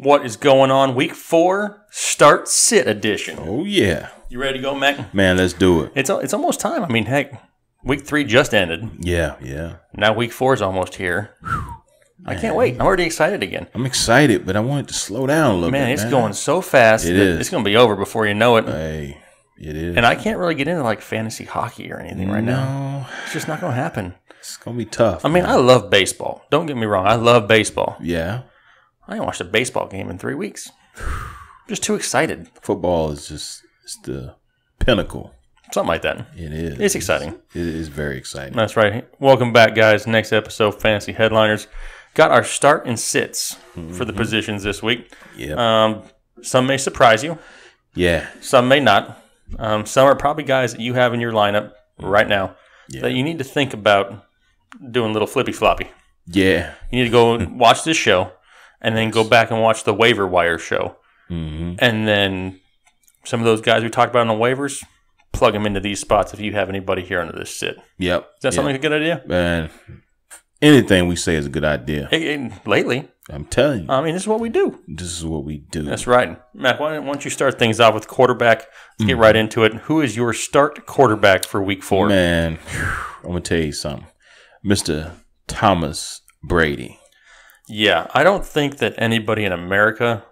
What is going on? Week 4, Start Sit Edition. Oh, yeah. You ready to go, Mac? Man, let's do it. It's almost time. I mean, heck, Week 3 just ended. Yeah. Now Week 4 is almost here. I can't wait. I'm already excited again. I'm excited, but I want it to slow down a little bit. Man, it's going so fast. It's going to be over before you know it. Hey, it is. And I can't really get into like fantasy hockey or anything right now. It's just not going to happen. It's going to be tough. I mean, I love baseball. Don't get me wrong. I love baseball. Yeah. I ain't watched a baseball game in 3 weeks. Just too excited. Football is just the pinnacle. Something like that. It is. It's exciting. It is very exciting. That's right. Welcome back, guys. Next episode, Fantasy Headliners. Got our start and sits for the positions this week. Yeah. Some may surprise you. Yeah. Some may not. Some are probably guys that you have in your lineup right now that you need to think about doing a little flippy floppy. Yeah. You need to go watch this show and then go back and watch the waiver wire show. Mm-hmm. And then some of those guys we talked about on the waivers, plug them into these spots if you have anybody here under this sit. Yep. Is that something a good idea? Man, anything we say is a good idea. Lately. I'm telling you. I mean, this is what we do. This is what we do. That's right. Matt, why don't you start things off with quarterback? Let's get right into it. Who is your start quarterback for week 4? Man, I'm going to tell you something. Mr. Thomas Brady. Yeah, I don't think that anybody in America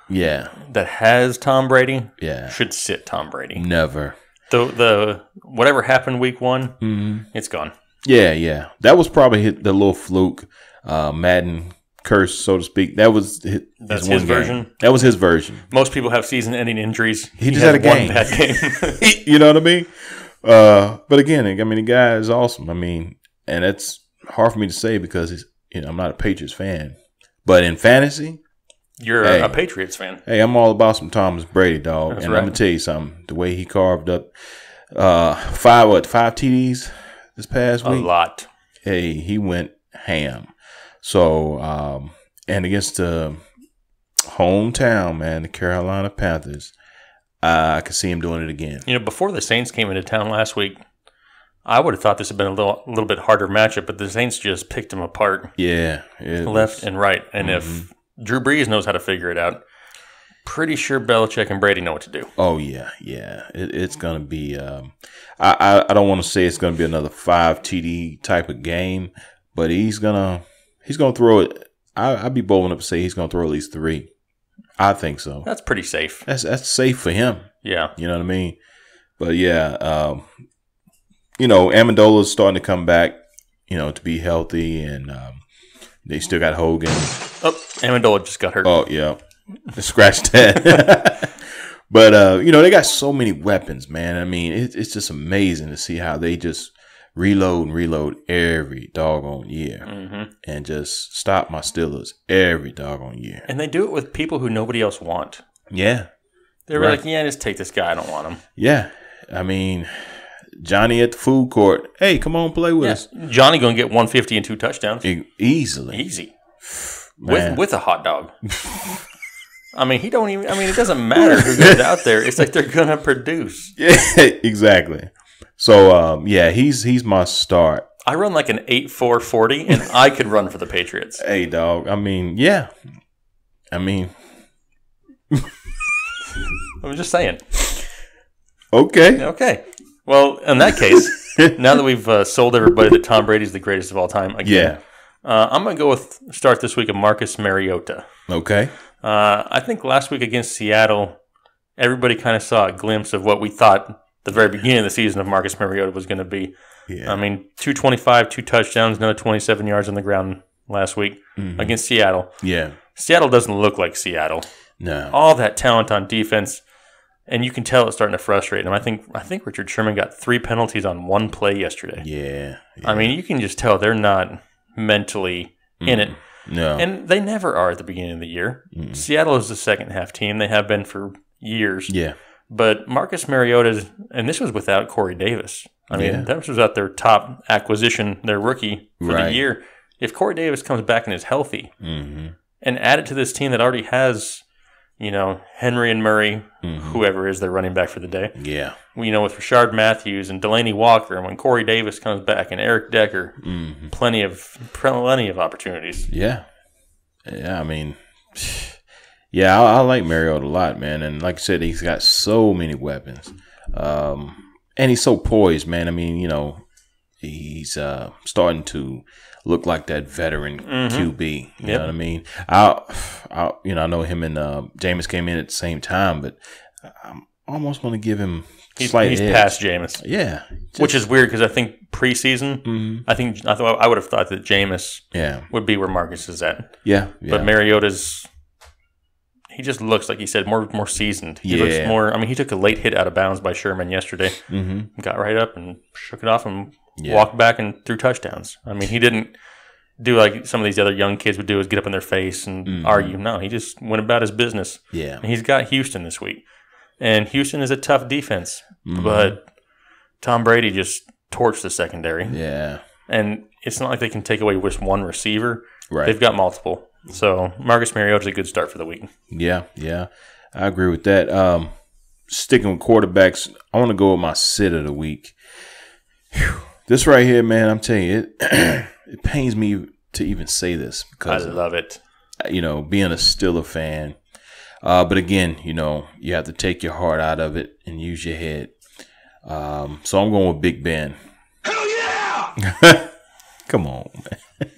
that has Tom Brady should sit Tom Brady. Never. The whatever happened week 1, it's gone. Yeah. That was probably the little fluke, Madden curse, so to speak. That was his version. That was his version. Most people have season-ending injuries. He just had a game. One bad game. You know what I mean? But again, the guy is awesome. I mean, and it's hard for me to say because I'm not a Patriots fan. But in fantasy, you're a Patriots fan. Hey, I'm all about some Thomas Brady, dog. That's and right. I'm gonna tell you something. The way he carved up 5 TDs this past week. A lot. Hey, he went ham. So, and against the hometown, man, the Carolina Panthers, I could see him doing it again. Before the Saints came into town last week, I would have thought this had been a little bit harder matchup, but the Saints just picked him apart. Yeah. Left and right. And if Drew Brees knows how to figure it out, pretty sure Belichick and Brady know what to do. Oh, yeah. It's going to be I don't want to say it's going to be another 5 TD type of game, but he's going to throw it. I'd be bold enough to say he's going to throw at least 3. I think so. That's pretty safe. That's safe for him. Yeah. You know what I mean? But, yeah, Amendola's starting to come back, to be healthy, and they still got Hogan. Oh, Amendola just got hurt. Oh, yeah. Scratch that. But, they got so many weapons, man. I mean, it's just amazing to see how they just reload every doggone year and just stop my Steelers every doggone year. And they do it with people who nobody else want. Yeah. They were like, just take this guy. I don't want him. Yeah. I mean, Johnny at the food court. Hey, come on, play with us. Johnny going to get 150 and 2 touchdowns. Easily. Easy. With a hot dog. It doesn't matter who goes out there. It's like they're going to produce. Yeah, exactly. So, he's my start. I run like an 8.440, and I could run for the Patriots. Hey, dog. Yeah. I'm just saying. Okay. Well, in that case, now that we've sold everybody that Tom Brady's the greatest of all time, again, I'm going to go with start this week of Marcus Mariota. Okay. I think last week against Seattle, everybody kind of saw a glimpse of what we thought the very beginning of the season of Marcus Mariota was going to be. Yeah. 225, 2 touchdowns, another 27 yards on the ground last week against Seattle. Yeah. Seattle doesn't look like Seattle. No. All that talent on defense, and you can tell it's starting to frustrate him. I think Richard Sherman got 3 penalties on 1 play yesterday. Yeah. You can just tell they're not mentally in it. No. And they never are at the beginning of the year. Seattle is the second half team. They have been for years. Yeah. But Marcus Mariota, and this was without Corey Davis. That was out their top acquisition, their rookie for the year. If Corey Davis comes back and is healthy and add it to this team that already has, Henry and Murray, whoever is their running back for the day. Yeah. With Rashard Matthews and Delaney Walker, and when Corey Davis comes back and Eric Decker, plenty of opportunities. Yeah. Yeah, I like Mariota a lot, man. And like I said, he's got so many weapons. And he's so poised, man. I mean, he's starting to look like that veteran QB. You know what I mean? I know him and Jameis came in at the same time, but I'm almost going to give him he's slight edge. past Jameis. Yeah. Which is weird because I think preseason, I would have thought that Jameis would be where Marcus is at. Yeah. But Mariota's, he just looks like he said more seasoned. He looks more. I mean, he took a late hit out of bounds by Sherman yesterday. Got right up and shook it off and walked back and threw touchdowns. I mean, he didn't do like some of these other young kids would do, is get up in their face and argue. No, he just went about his business. Yeah, and he's got Houston this week, and Houston is a tough defense, but Tom Brady just torched the secondary. Yeah, and it's not like they can take away just one receiver. Right, they've got multiple. So Marcus Mariota's a good start for the week. Yeah, I agree with that. Sticking with quarterbacks, I want to go with my sit of the week. Whew. This right here, man, I'm telling you, it pains me to even say this because I love it. Being a Steeler fan. But again, you have to take your heart out of it and use your head. So I'm going with Big Ben. Hell yeah! Come on, man.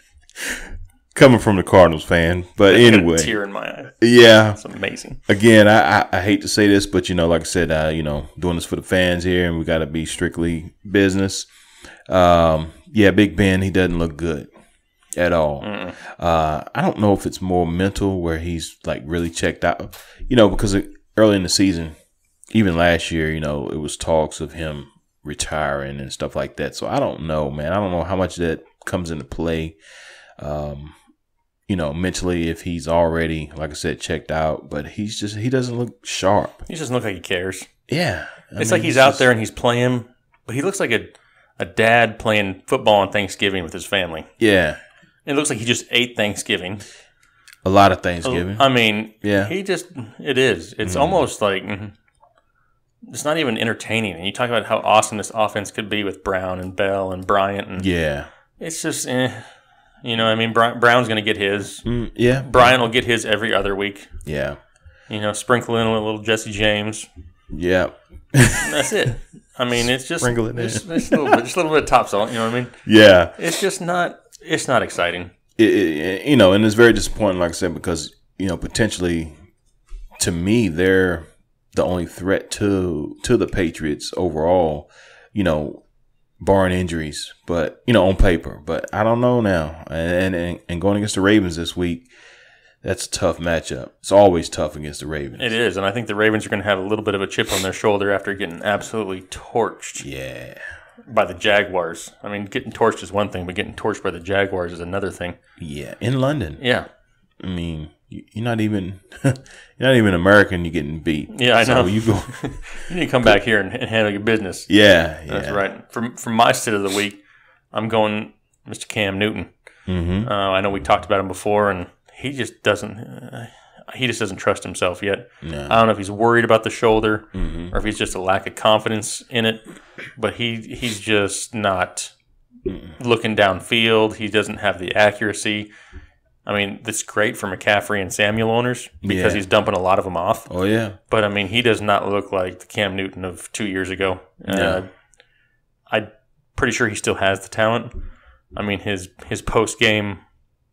Coming from the Cardinals fan, but anyway, a tear in my eye. Yeah, it's amazing. Again, I hate to say this, but like I said, doing this for the fans here, and we got to be strictly business. Big Ben, he doesn't look good at all. I don't know if it's more mental where he's like really checked out, because early in the season, even last year, it was talks of him retiring and stuff like that. So I don't know, man. I don't know how much that comes into play. Mentally, if he's already, like I said, checked out, but he doesn't look sharp. He doesn't look like he cares. Yeah. It's like he's out there and he's playing, but he looks like a dad playing football on Thanksgiving with his family. Yeah. It looks like he just ate Thanksgiving. A lot of Thanksgiving. I mean, yeah. It is. It's almost like, it's not even entertaining. And you talk about how awesome this offense could be with Brown and Bell and Bryant. And it's just, Brown's going to get his. Bryant will get his every other week. Yeah. Sprinkle in a little Jesse James. Yeah. That's it. I mean, it's just sprinkle it in. Just a little bit of top salt. You know what I mean? Yeah. It's just not. It's not exciting. And it's very disappointing, like I said, because potentially, to me, they're the only threat to the Patriots overall. Barring injuries, but on paper. But I don't know now. And going against the Ravens this week, that's a tough matchup. It's always tough against the Ravens. It is, and I think the Ravens are going to have a little bit of a chip on their shoulder after getting absolutely torched. Yeah. By the Jaguars. I mean, getting torched is one thing, but getting torched by the Jaguars is another thing. Yeah, in London. Yeah. I mean, you're not even American. You're getting beat. Yeah, I know. You go. You need to come back here and handle your business. Yeah, that's right. From my sit of the week, I'm going Mr. Cam Newton. I know we talked about him before, and he just doesn't. He just doesn't trust himself yet. No. I don't know if he's worried about the shoulder or if he's just a lack of confidence in it. But he's just not looking downfield. He doesn't have the accuracy. I mean, that's great for McCaffrey and Samuel owners because he's dumping a lot of them off. Oh, yeah. But, I mean, he does not look like the Cam Newton of 2 years ago. No. I'm pretty sure he still has the talent. I mean, his post-game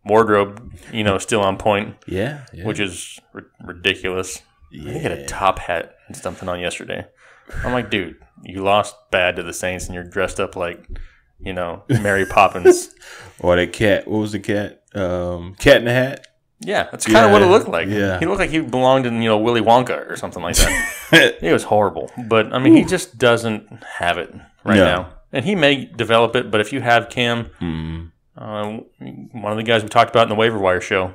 wardrobe, still on point. Yeah. Which is ridiculous. Yeah. He had a top hat and something on yesterday. I'm like, dude, you lost bad to the Saints and you're dressed up like, Mary Poppins. Or that cat. What was the cat? Cat in the Hat? Yeah, that's kind of what it looked like. Yeah. He looked like he belonged in, Willy Wonka or something like that. It was horrible. But, I mean, he just doesn't have it now. And he may develop it, but if you have Cam, one of the guys we talked about in the waiver wire show,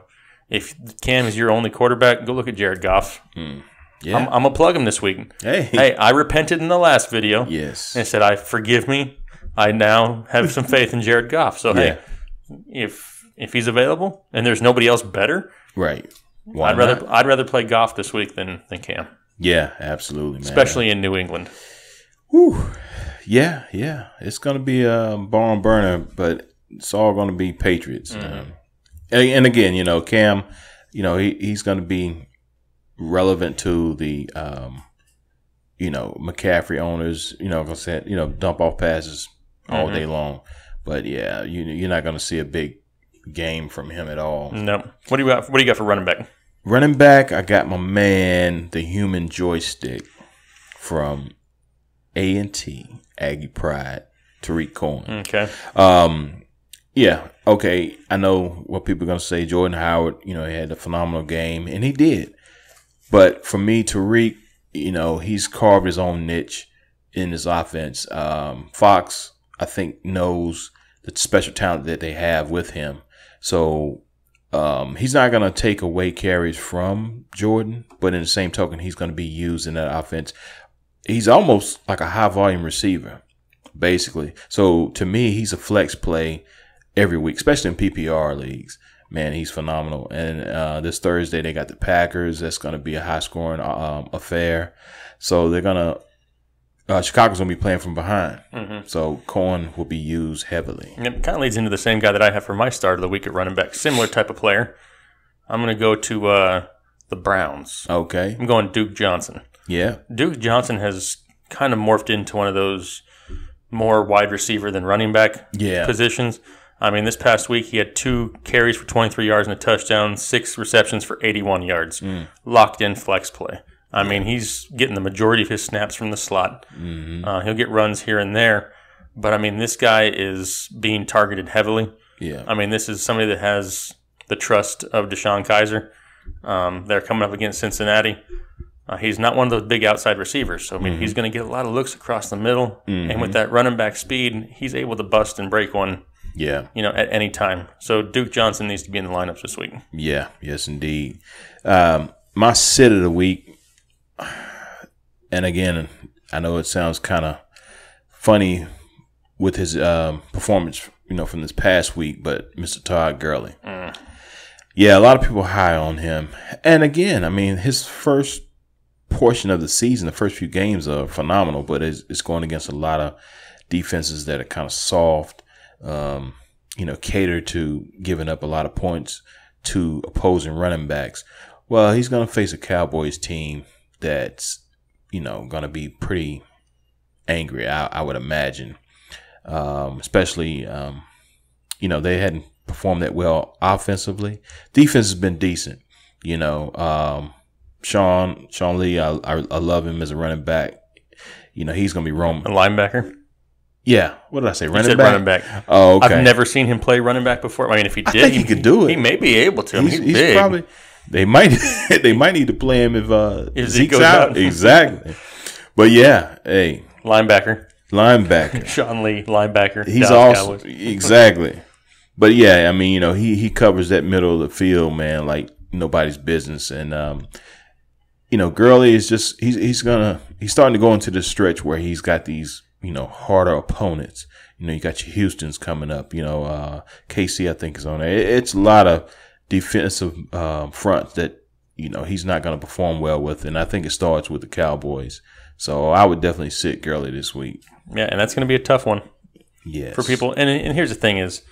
if Cam is your only quarterback, go look at Jared Goff. Yeah. I'm going to plug him this week. Hey, I repented in the last video. Yes. And said, forgive me. I now have some faith in Jared Goff. So, hey, if he's available and there's nobody else better, right? I'd rather play Goff this week than Cam. Yeah, absolutely, man. Especially in New England. Whew. Yeah. It's going to be a barn burner, but it's all going to be Patriots. And again, Cam, he's going to be relevant to the McCaffrey owners. Like I said, dump off passes all day long. But yeah, you're not going to see a big game from him at all. No. What do you got? What do you got for running back? Running back, I got my man, the human joystick from A&T, Aggie Pride, Tariq Cohen. Okay. Yeah. Okay. I know what people are going to say. Jordan Howard, he had a phenomenal game, and he did. But for me, Tariq, he's carved his own niche in his offense. Fox, I think, knows the special talent that they have with him. So he's not going to take away carries from Jordan, but in the same token, he's going to be used in that offense. He's almost like a high-volume receiver, basically. So to me, he's a flex play every week, especially in PPR leagues. Man, he's phenomenal. And this Thursday, they got the Packers. That's going to be a high-scoring affair. So they're going to Chicago's going to be playing from behind. Mm-hmm. So Cohen will be used heavily. And it kind of leads into the same guy that I have for my start of the week at running back. Similar type of player. I'm going to go to the Browns. Okay. I'm going Duke Johnson. Yeah. Duke Johnson has kind of morphed into one of those more wide receiver than running back positions. I mean, this past week he had 2 carries for 23 yards and a touchdown, 6 receptions for 81 yards. Locked in flex play. I mean, he's getting the majority of his snaps from the slot. Mm-hmm. He'll get runs here and there. But, I mean, this guy is being targeted heavily. Yeah. I mean, this is somebody that has the trust of Deshaun Kaiser. They're coming up against Cincinnati. He's not one of those big outside receivers. So, I mean, he's going to get a lot of looks across the middle. Mm-hmm. And with that running back speed, he's able to bust and break one. Yeah. At any time. So Duke Johnson needs to be in the lineups this week. Yeah. Yes, indeed. My sit of the week, and again, I know it sounds kind of funny with his performance, from this past week, but Mr. Todd Gurley. Yeah, a lot of people high on him. And again, I mean, his first portion of the season, the first few games are phenomenal, but it's going against a lot of defenses that are kind of soft. Cater to giving up a lot of points to opposing running backs. Well, he's going to face a Cowboys team that's, going to be pretty angry, I would imagine. Especially, they hadn't performed that well offensively. Defense has been decent. Sean Lee, I love him as a running back. He's going to be roaming. A linebacker? Yeah. What did I say? Running back? Oh, okay. I've never seen him play running back before. I mean, if he did, I think he could do it. He may be able to. He's big. Probably. They might need to play him if Zeke's out. Exactly. But yeah, hey. Linebacker. Sean Lee, linebacker. He's awesome. Exactly. But yeah, I mean, he covers that middle of the field, man, like nobody's business. And Gurley is just he's starting to go into this stretch where he's got these harder opponents. You got your Houstons coming up. KC I think is on there. It's a lot of defensive fronts that he's not going to perform well with, and I think it starts with the Cowboys. So I would definitely sit Gurley this week. Yeah, and that's going to be a tough one. Yes. For people. And here's the thing is,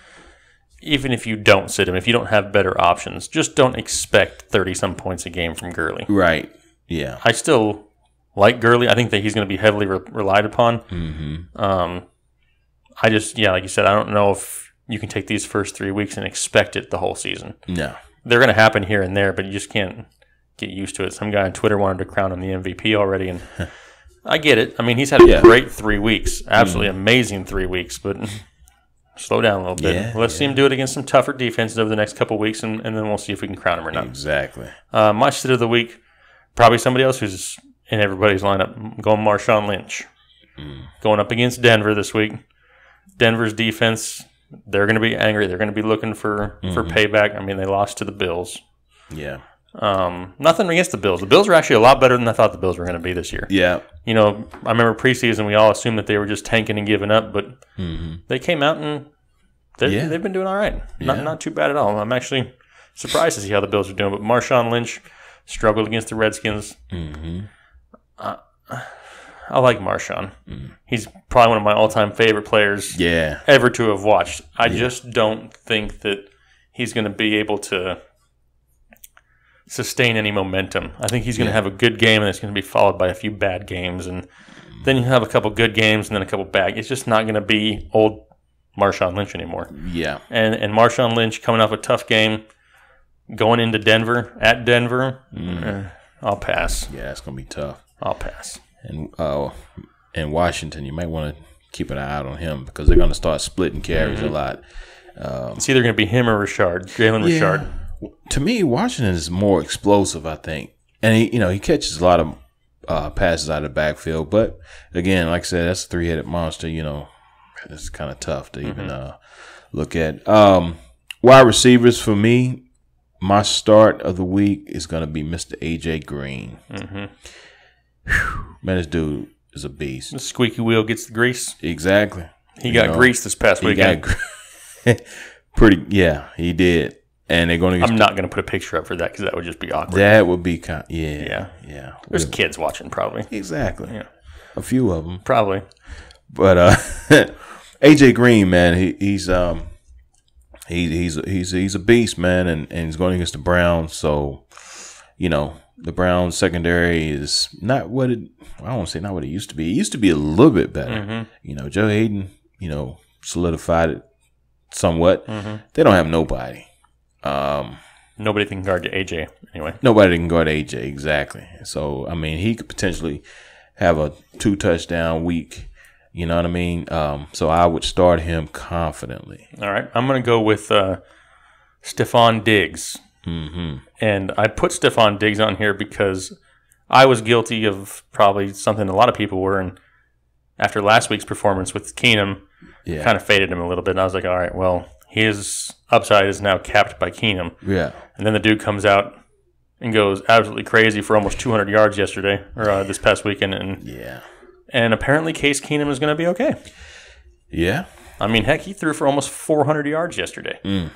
even if you don't sit him, if you don't have better options, just don't expect 30-some points a game from Gurley. Right. Yeah. I still like Gurley. I think that he's going to be heavily relied upon. Mm-hmm. I just, like you said, I don't know if you can take these first 3 weeks and expect it the whole season. No. They're going to happen here and there, but you just can't get used to it. Some guy on Twitter wanted to crown him the MVP already, and I get it. I mean, he's had a great 3 weeks, absolutely amazing 3 weeks, but slow down a little bit. Yeah, Let's see him do it against some tougher defenses over the next couple of weeks, and then we'll see if we can crown him or not. Exactly. My sit of the week, probably somebody else who's in everybody's lineup. I'm going Marshawn Lynch. Going up against Denver this week. Denver's defense, they're going to be angry. They're going to be looking for payback. I mean, they lost to the Bills. Yeah. Nothing against the Bills. The Bills are actually a lot better than I thought the Bills were going to be this year. Yeah. I remember preseason we all assumed that they were just tanking and giving up, but they came out and they've been doing all right. Not too bad at all. I'm actually surprised to see how the Bills are doing. But Marshawn Lynch struggled against the Redskins. I like Marshawn. He's probably one of my all-time favorite players ever to have watched. I just don't think that he's going to be able to sustain any momentum. I think he's going to have a good game, and it's going to be followed by a few bad games, and then you have a couple good games and then a couple bad. It's just not going to be old Marshawn Lynch anymore. Yeah. And Marshawn Lynch coming off a tough game, going into Denver, I'll pass. Yeah, it's going to be tough. I'll pass. And Washington, you might want to keep an eye out on him because they're going to start splitting carries a lot. It's either going to be him or Jalen Richard. To me, Washington is more explosive, I think. And he catches a lot of passes out of the backfield. But again, like I said, that's a three-headed monster. It's kind of tough to even look at. Wide receivers for me, my start of the week is going to be Mr. AJ Green. Man, this dude is a beast. The squeaky wheel gets the grease. Exactly. He got grease this past weekend. He did. And they're going to. I'm not going to put a picture up for that because that would just be awkward. That would be kind. Yeah. There's kids watching probably. Exactly. Yeah. A few of them probably. But AJ Green, man, he's a beast, man, and he's going against the Browns. So, the Browns secondary is not what I don't want to say not what it used to be. It used to be a little bit better. Joe Hayden, solidified it somewhat. They don't have nobody. Nobody can guard AJ anyway. Nobody can guard AJ, exactly. So, I mean, he could potentially have a 2-touchdown week. You know what I mean? So I would start him confidently. All right. I'm going to go with Stephon Diggs. And I put Stephon Diggs on here because I was guilty of probably something a lot of people were. And after last week's performance with Keenum, kind of faded him a little bit. And I was like, all right, well, his upside is now capped by Keenum. Yeah. And then the dude comes out and goes absolutely crazy for almost 200 yards yesterday or this past weekend. And apparently Case Keenum is going to be okay. Yeah. I mean, heck, he threw for almost 400 yards yesterday.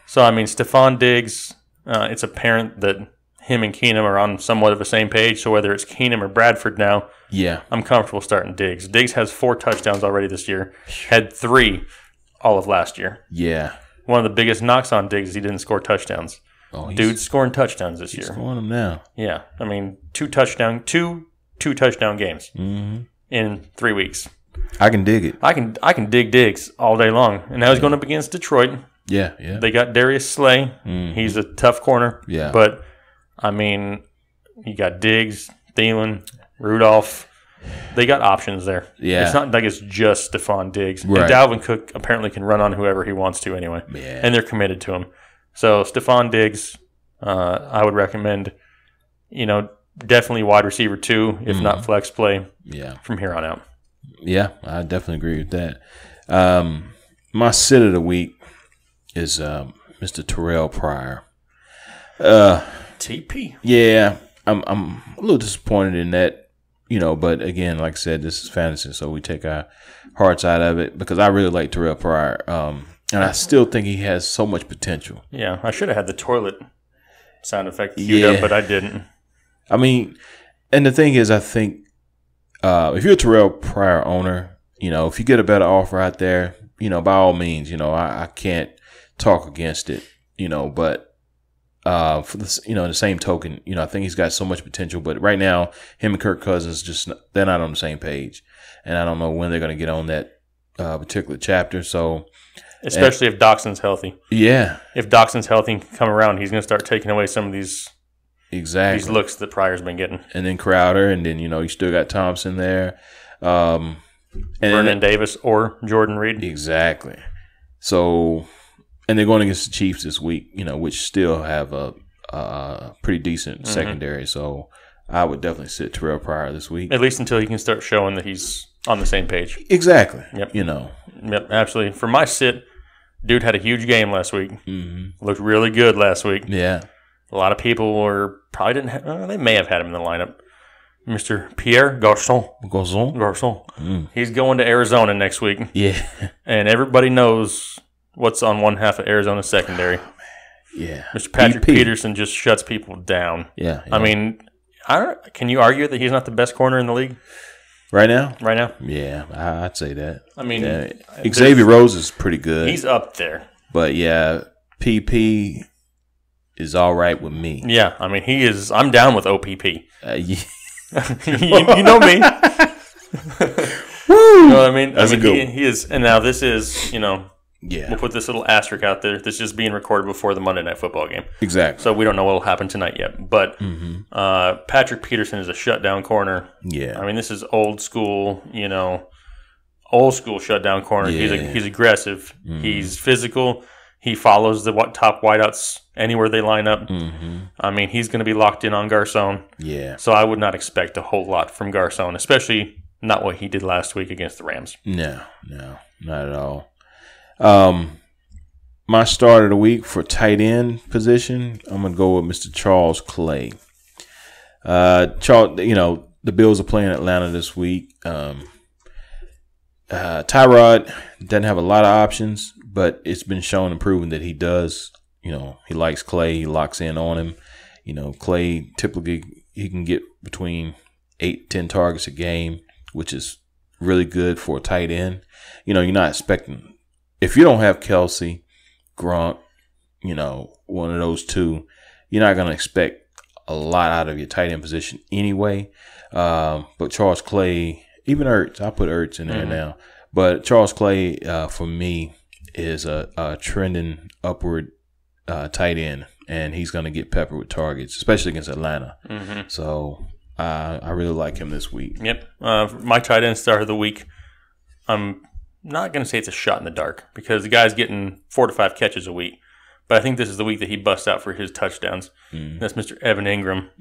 So, I mean, Stephon Diggs, it's apparent that him and Keenum are on somewhat of the same page. So whether it's Keenum or Bradford now, I'm comfortable starting Diggs. Diggs has 4 touchdowns already this year. Had 3 all of last year. Yeah. One of the biggest knocks on Diggs is he didn't score touchdowns. Dude's scoring touchdowns this year. Scoring them now. Yeah. I mean, two touchdown games in 3 weeks. I can dig it. I can dig Diggs all day long. And now he's going up against Detroit. Yeah. They got Darius Slay. He's a tough corner. Yeah. But, I mean, you got Diggs, Thielen, Rudolph. They got options there. Yeah. It's not like it's just Stephon Diggs. Right. And Dalvin Cook apparently can run on whoever he wants to anyway. Yeah. And they're committed to him. So, Stephon Diggs, I would recommend, definitely wide receiver 2, if not flex play from here on out. Yeah, I definitely agree with that. My sit of the week is Mr. Terrell Pryor. TP. Yeah, I'm a little disappointed in that, but again, like I said, this is fantasy, so we take our hearts out of it because I really like Terrell Pryor. And I still think he has so much potential. Yeah, I should have had the toilet sound effect queued up, but I didn't. I mean, and the thing is, I think if you're a Terrell Pryor owner, if you get a better offer out there, by all means, I can't talk against it, but for the, the same token, I think he's got so much potential. But right now, him and Kirk Cousins they're not on the same page, and I don't know when they're going to get on that particular chapter. So. Especially if Doxson's healthy. Yeah. If Doxson's healthy and can come around, he's going to start taking away some of these looks that Pryor's been getting. And then Crowder, and then, you still got Thompson there. And Vernon Davis or Jordan Reed. Exactly. So, and they're going against the Chiefs this week, which still have a pretty decent secondary. So, I would definitely sit Terrell Pryor this week. At least until he can start showing that he's on the same page. Exactly. Yep. Yep, absolutely. For my sit, dude had a huge game last week. Looked really good last week. Yeah. A lot of people probably didn't have, they may have had him in the lineup. Mr. Pierre Garçon. He's going to Arizona next week. Yeah. And everybody knows what's on one half of Arizona's secondary. Yeah. Mr. Patrick Peterson just shuts people down. Yeah. I mean, can you argue that he's not the best corner in the league? Right now? Right now? Yeah, I'd say that. I mean, Xavier Rose is pretty good. He's up there. But yeah, PP, is all right with me. Yeah, I mean, he is. I'm down with OPP. Yeah. you know me. Woo! You know what I mean? That's a good one. He is. And now this is, Yeah. we'll put this little asterisk out there. This is being recorded before the Monday Night Football game. Exactly. So we don't know what will happen tonight yet. But Patrick Peterson is a shutdown corner. Yeah. I mean, this is old school, shutdown corner. Yeah. He's aggressive. He's physical. He follows the top wideouts anywhere they line up. I mean, he's going to be locked in on Garcon. Yeah. So I would not expect a whole lot from Garcon, especially not what he did last week against the Rams. No, not at all. My start of the week for tight end position, I'm going to go with Mr. Charles Clay. Charles, the Bills are playing Atlanta this week. Tyrod doesn't have a lot of options, but it's been shown and proven that he does. He likes Clay. He locks in on him. Clay typically he can get between 8 to 10 targets a game, which is really good for a tight end. You're not expecting, if you don't have Kelsey, Gronk, one of those two, you're not going to expect a lot out of your tight end position anyway. But Charles Clay, even Ertz, I'll put Ertz in there now. But Charles Clay, for me, is a trending upward tight end, and he's going to get peppered with targets, especially against Atlanta. So I really like him this week. Yep. My tight end start of the week, I'm not going to say it's a shot in the dark because the guy's getting 4 to 5 catches a week. But I think this is the week that he busts out for his touchdowns. That's Mr. Evan Ingram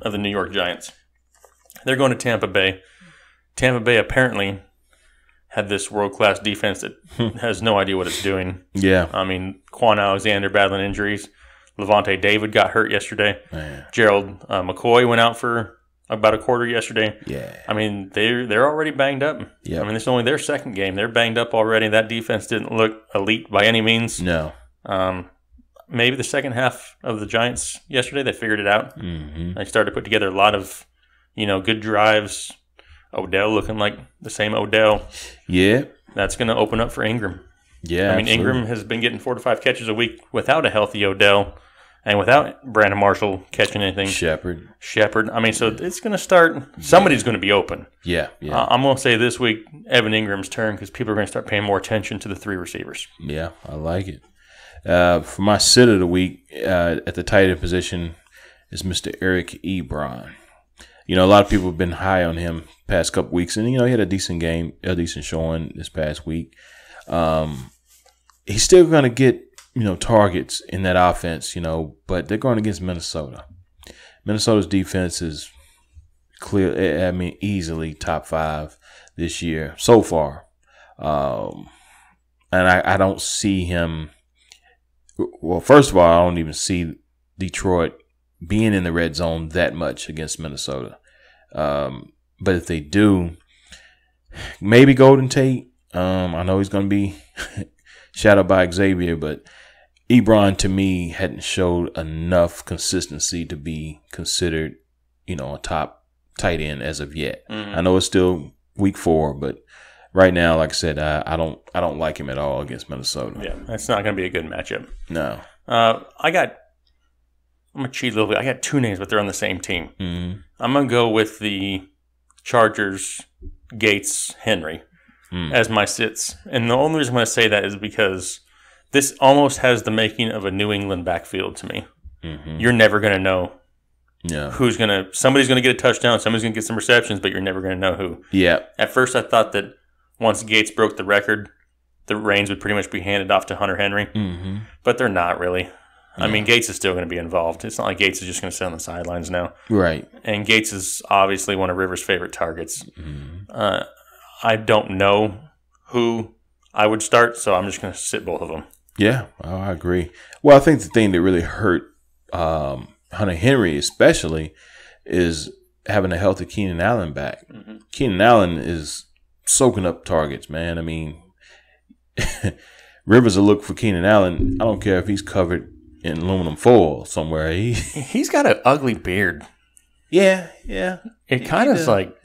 of the New York Giants. They're going to Tampa Bay. Tampa Bay apparently had this world-class defense that has no idea what it's doing. Yeah. I mean, Quan Alexander battling injuries. Levante David got hurt yesterday. Man. Gerald McCoy went out for about a quarter yesterday. Yeah. I mean, they're already banged up. Yep. I mean, this is only their second game. They're banged up already. That defense didn't look elite by any means. No. Maybe the second half of the Giants yesterday, they figured it out. They started to put together a lot of, good drives. Odell looking like the same Odell. Yeah. That's going to open up for Ingram. Yeah, I mean, absolutely. Ingram has been getting 4 to 5 catches a week without a healthy Odell and without Brandon Marshall catching anything. Shepard. I mean, so it's going to start. Somebody's going to be open. Yeah. I'm going to say this week, Evan Ingram's turn because people are going to start paying more attention to the 3 receivers. Yeah, I like it. For my sit of the week at the tight end position is Mr. Eric Ebron. A lot of people have been high on him past couple weeks, and he had a decent game, a decent showing this past week. He's still going to get targets in that offense, but they're going against Minnesota. Minnesota's defense is clear. I mean, easily top 5 this year so far, and I don't see him. Well, first of all, I don't even see Detroit being in the red zone that much against Minnesota. But if they do, maybe Golden Tate. I know he's going to be shadowed by Xavier, but Ebron to me hadn't showed enough consistency to be considered, a top tight end as of yet. I know it's still week 4, but right now, like I said, I don't like him at all against Minnesota. Yeah, that's not going to be a good matchup. No. I'm going to cheat a little bit. I got 2 names, but they're on the same team. I'm going to go with the Chargers, Gates, Henry as my sits. And the only reason I'm going to say that is because this almost has the making of a New England backfield to me. You're never going to know somebody's going to get a touchdown, somebody's going to get some receptions, but you're never going to know who. Yeah. At first, I thought that once Gates broke the record, the reins would pretty much be handed off to Hunter Henry. But they're not really. I mean, Gates is still going to be involved. It's not like Gates is just going to sit on the sidelines now. Right. And Gates is obviously one of Rivers' favorite targets. I don't know who I would start, so I'm just going to sit both of them. Yeah, I agree. Well, I think the thing that really hurt Hunter Henry especially is having a healthy Keenan Allen back. Keenan Allen is soaking up targets, man. I mean, Rivers will look for Keenan Allen. I don't care if he's covered in aluminum foil somewhere. He's got an ugly beard. Yeah. It kind of is like,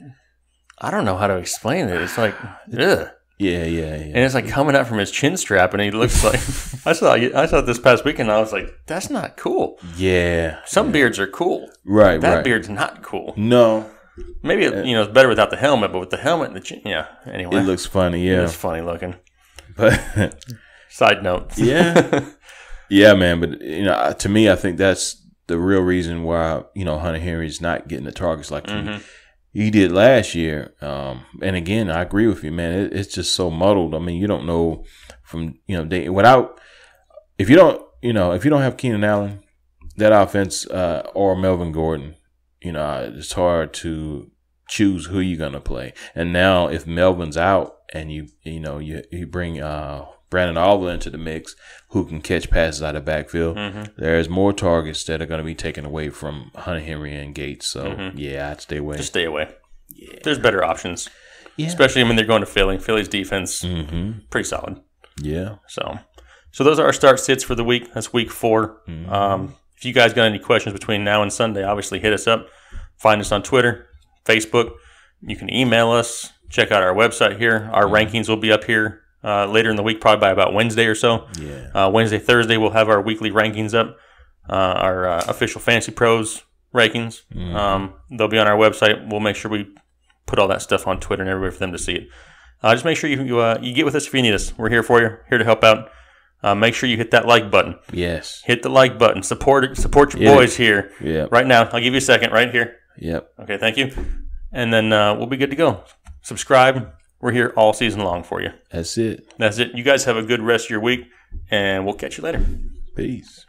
I don't know how to explain it. It's like, ugh. And it's like coming out from his chin strap, and he looks like I saw it this past weekend. And I was like, that's not cool. Yeah. Some beards are cool. Right. That beard's not cool. No. Maybe it's better without the helmet, but with the helmet and the chin, anyway. It looks funny, yeah. It's funny looking. But side note. Yeah. Yeah, man, but to me I think that's the real reason why, Hunter Henry's not getting the targets like he did last year. And again, I agree with you, man. It's just so muddled. I mean, you don't know from, if you don't have Keenan Allen, that offense, or Melvin Gordon, it's hard to choose who you're going to play. And now if Melvin's out and you bring Brandon Oliver into the mix, who can catch passes out of the backfield, there's more targets that are going to be taken away from Hunter Henry and Gates. So, I'd stay away. Just stay away. Yeah. There's better options, especially when they're going to Philly. Philly's defense, pretty solid. Yeah. So those are our start sits for the week. That's week 4. If you guys got any questions between now and Sunday, obviously hit us up. Find us on Twitter, Facebook. You can email us. Check out our website here. Our rankings will be up here later in the week, probably by about Wednesday or so. Yeah. Wednesday, Thursday, we'll have our weekly rankings up, our official Fantasy Pros rankings. They'll be on our website. We'll make sure we put all that stuff on Twitter and everywhere for them to see it. Just make sure you get with us if you need us. We're here for you, here to help out. Make sure you hit that like button. Yes. Hit the like button. Support your boys here. Yeah. Right now. I'll give you a second right here. Yep. Okay, thank you. And then we'll be good to go. Subscribe. We're here all season long for you. That's it. You guys have a good rest of your week, and we'll catch you later. Peace.